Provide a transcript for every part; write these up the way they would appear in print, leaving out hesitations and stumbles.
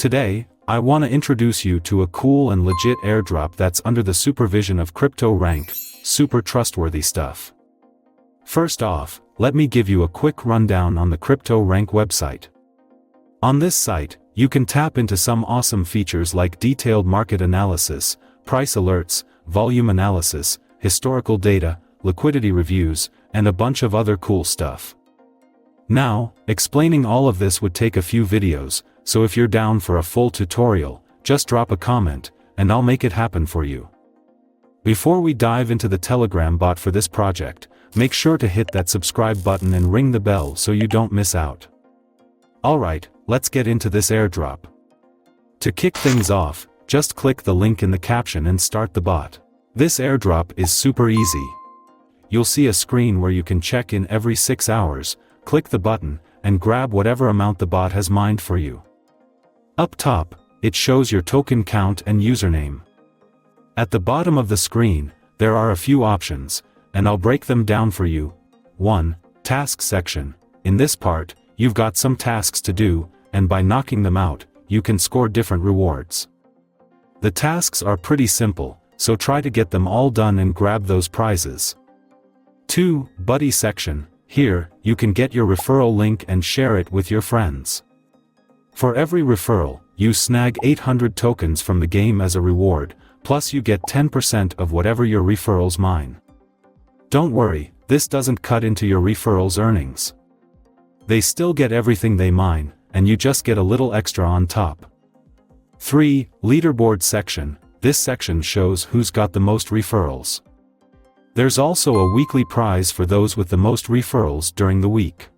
Today, I want to introduce you to a cool and legit airdrop that's under the supervision of CryptoRank's, super trustworthy stuff. First off, let me give you a quick rundown on the CryptoRank website. On this site, you can tap into some awesome features like detailed market analysis, price alerts, volume analysis, historical data, liquidity reviews, and a bunch of other cool stuff. Now, explaining all of this would take a few videos, so if you're down for a full tutorial, just drop a comment, and I'll make it happen for you. Before we dive into the Telegram bot for this project, make sure to hit that subscribe button and ring the bell so you don't miss out. Alright, let's get into this airdrop. To kick things off, just click the link in the caption and start the bot. This airdrop is super easy. You'll see a screen where you can check in every 6 hours, click the button, and grab whatever amount the bot has mined for you. Up top, it shows your token count and username. At the bottom of the screen, there are a few options, and I'll break them down for you. 1. Tasks section. In this part, you've got some tasks to do, and by knocking them out, you can score different rewards. The tasks are pretty simple, so try to get them all done and grab those prizes. 2. Buddy section. Here, you can get your referral link and share it with your friends. For every referral, you snag 800 tokens from the game as a reward, plus you get 10% of whatever your referrals mine. Don't worry, this doesn't cut into your referrals' earnings. They still get everything they mine, and you just get a little extra on top. 3. Leaderboard section. This section shows who's got the most referrals. There's also a weekly prize for those with the most referrals during the week.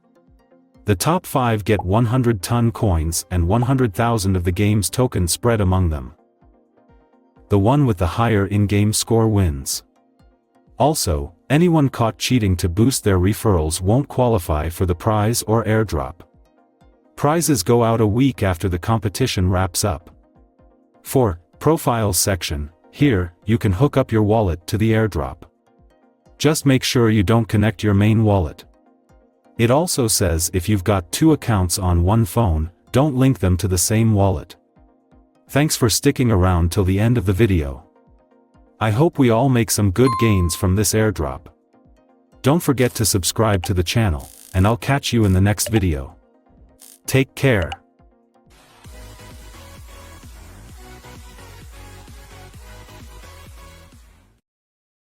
The top 5 get 100-ton coins and 100,000 of the game's tokens spread among them. The one with the higher in-game score wins. Also, anyone caught cheating to boost their referrals won't qualify for the prize or airdrop. Prizes go out a week after the competition wraps up. 4. Profiles section. Here, you can hook up your wallet to the airdrop. Just make sure you don't connect your main wallet. It also says if you've got 2 accounts on one phone, don't link them to the same wallet. Thanks for sticking around till the end of the video. I hope we all make some good gains from this airdrop. Don't forget to subscribe to the channel, and I'll catch you in the next video. Take care.